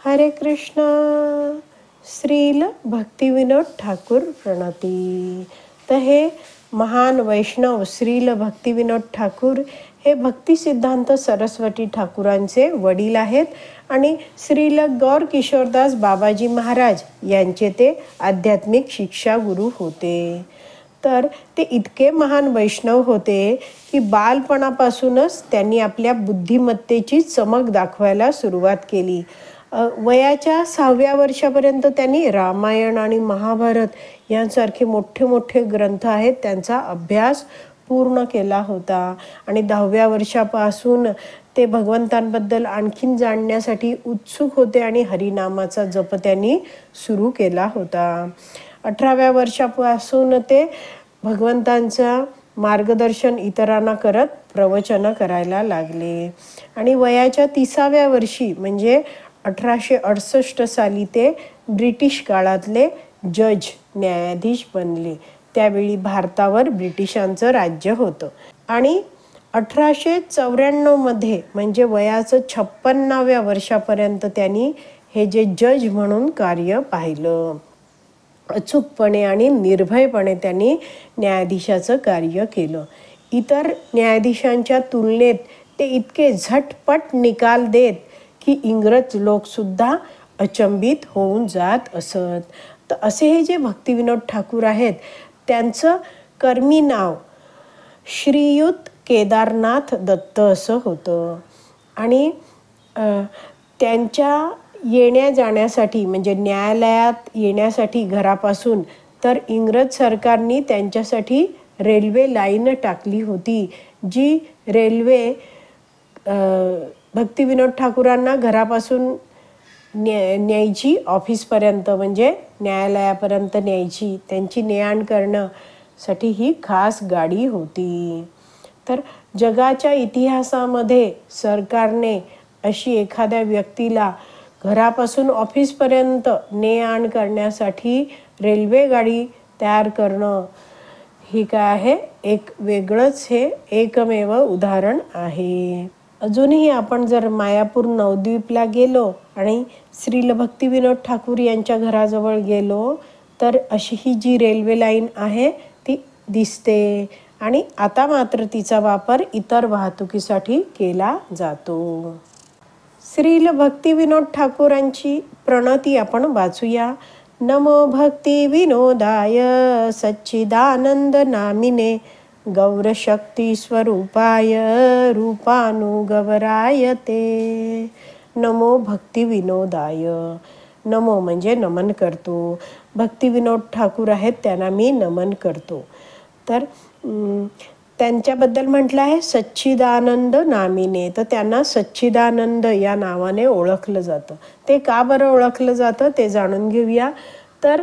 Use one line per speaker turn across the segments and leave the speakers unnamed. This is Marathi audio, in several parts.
हरे कृष्ण. श्रील भक्तिविनोद ठाकूर प्रणती. तर हे महान वैष्णव श्रील भक्तिविनोद ठाकूर हे भक्ती सिद्धांत सरस्वती ठाकूरांचे वडील आहेत आणि श्रील गौर किशोरदास बाबाजी महाराज यांचे ते आध्यात्मिक शिक्षा गुरु होते. तर ते इतके महान वैष्णव होते की बालपणापासूनच त्यांनी आपल्या बुद्धिमत्तेची चमक दाखवायला सुरुवात केली. वयाच्या 6व्या वर्षापर्यंत त्यांनी रामायण आणि महाभारत यांसारखे मोठे मोठे ग्रंथ आहेत त्यांचा अभ्यास पूर्ण केला होता आणि 10व्या वर्षापासून ते भगवंतांबद्दल आणखीन जाणण्यासाठी उत्सुक होते आणि हरिनामाचा जप त्यांनी सुरू केला होता. 18व्या वर्षापासून ते भगवंतांचा मार्गदर्शन इतरांना करत प्रवचन करायला लागले आणि वयाच्या 30व्या वर्षी म्हणजे 1868 साली ते ब्रिटिश काळातले जज न्यायाधीश बनले. त्यावेळी भारतावर ब्रिटिशांचं राज्य होतं आणि 1894 मध्ये म्हणजे वयाचं 56व्या वर्षापर्यंत त्यांनी हे जे जज म्हणून कार्य पाहिलं. अचूकपणे आणि निर्भयपणे त्यांनी न्यायाधीशाचं कार्य केलं. इतर न्यायाधीशांच्या तुलनेत ते इतके झटपट निकाल देत की इंग्रज लोकसुद्धा अचंबित होऊन जात असत. तर असे हे जे भक्तिविनोद ठाकूर आहेत त्यांचं कर्मी नाव श्रीयुत केदारनाथ दत्त असं होतं आणि त्यांच्या येण्या जाण्यासाठी म्हणजे न्यायालयात येण्यासाठी घरापासून तर इंग्रज सरकारने त्यांच्यासाठी रेल्वे लाईन टाकली होती. जी रेल्वे भक्तिविनोद ठाकूरांना घरापासून न्यायची ऑफिसपर्यंत म्हणजे न्यायालयापर्यंत न्यायची त्यांची ने-आण करण्यासाठी ही खास गाडी होती. तर जगाच्या इतिहासामध्ये सरकारने अशी एखाद्या व्यक्तीला घरापासून ऑफिसपर्यंत ने-आण करण्यासाठी रेल्वे गाडी तयार करणं ही काय आहे एक वेगळंच हे एकमेव उदाहरण आहे. अजूनही आपण जर मायापूर नवद्वीपला गेलो आणि श्रील भक्तिविनोद ठाकूर यांच्या घराजवळ गेलो तर अशी ही जी रेल्वे लाईन आहे ती दिसते आणि आता मात्र तिचा वापर इतर वाहतुकीसाठी केला जातो. श्रील भक्तिविनोद ठाकूरांची प्रणती आपण वाचूया. नमो भक्ती विनोदाय सच्चिदानंद नामिने गौरशक्ती स्वरूपाय रूपानुगवराय ते. नमो भक्ती विनोदाय. नमो म्हणजे नमन करतो. भक्तिविनोद ठाकूर आहेत त्यांना मी नमन करतो. तर त्यांच्याबद्दल म्हटलं आहे सच्चिदानंद नामिने. तर त्यांना सच्चिदानंद या नावाने ओळखलं जातं. ते का बरं ओळखलं जातं ते जाणून घेऊया. तर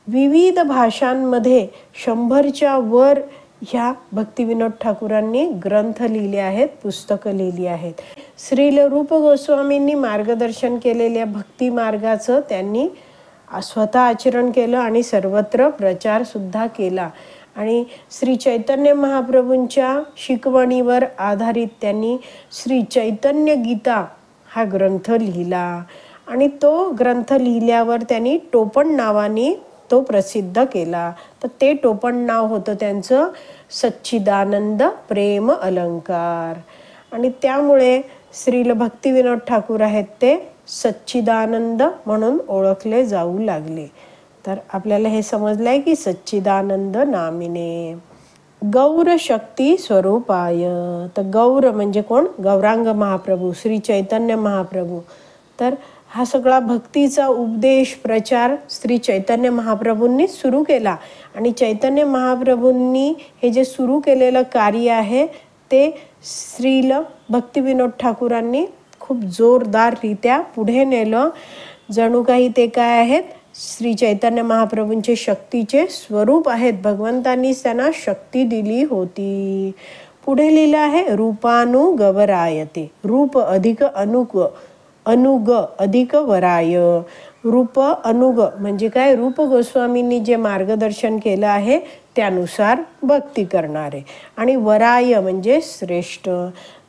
विविध भाषांमध्ये 100च्या वर ह्या भक्तिविनोद ठाकूरांनी ग्रंथ लिहिले आहेत, पुस्तकं लिहिली आहेत. श्रील रूप गोस्वामींनी मार्गदर्शन केलेल्या भक्ती मार्गाचं त्यांनी स्वतः आचरण केलं आणि सर्वत्र प्रचार सुद्धा केला आणि श्री चैतन्य महाप्रभूंच्या शिकवणीवर आधारित त्यांनी श्री चैतन्य गीता हा ग्रंथ लिहिला आणि तो ग्रंथ लिहिल्यावर त्यांनी टोपण नावाने तो प्रसिद्ध केला. तर ते टोपण नाव होतं त्यांचं सच्चिदानंद प्रेम अलंकार आणि त्यामुळे श्रील भक्तिविनोद ठाकूर आहेत ते सच्चिदानंद म्हणून ओळखले जाऊ लागले. तर आपल्याला हे समजलं आहे की सच्चिदानंद नामिने गौर शक्ती स्वरूपाय. तर गौर म्हणजे कोण? गौरांग महाप्रभू श्री चैतन्य महाप्रभू. तर हा सगळा भक्तीचा उपदेश प्रचार श्री चैतन्य महाप्रभूंनी सुरू केला आणि चैतन्य महाप्रभूंनी हे जे सुरू केलेलं कार्य आहे ते श्रील भक्तिविनोद ठाकूरांनी खूप जोरदाररित्या पुढे नेलं. जणू काही ते काय आहेत श्री चैतन्य महाप्रभूंचे शक्तीचे स्वरूप आहेत. भगवंतांनीच त्यांना शक्ती दिली होती. पुढे लिहिलं आहे रूपानुगवरायते. रूप अधिक अनुग अधिक वराय. रूप अनुग म्हणजे काय? रूप गोस्वामींनी जे मार्गदर्शन केलं आहे त्यानुसार भक्ती करणारे आणि वराय म्हणजे श्रेष्ठ.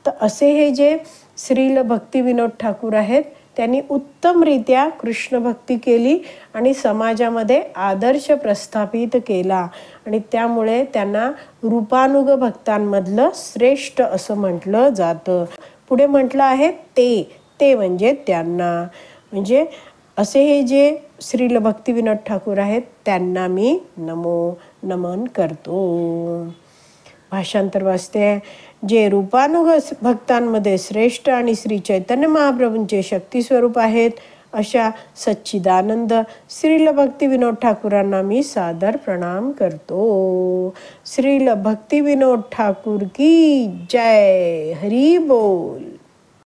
तर असे हे जे श्रील भक्तिविनोद ठाकूर आहेत त्यांनी उत्तमरित्या कृष्ण भक्ती केली आणि समाजामध्ये आदर्श प्रस्थापित केला आणि त्यामुळे त्यांना रूपानुग भक्तांमधलं श्रेष्ठ असं म्हटलं जातं. पुढे म्हटलं आहे ते म्हणजे त्यांना, म्हणजे असे हे जे श्रील भक्तिविनोद ठाकूर आहेत त्यांना मी नमन करतो. भाषांतर वाचते. जे रूपानुग भक्तांमध्ये श्रेष्ठ आणि श्री चैतन्य महाप्रभूंचे शक्ती स्वरूप आहेत अशा सच्चिदानंद श्रील भक्तिविनोद ठाकूरांना मी सादर प्रणाम करतो. श्रील भक्तिविनोद ठाकूर की जय. हरी बोल.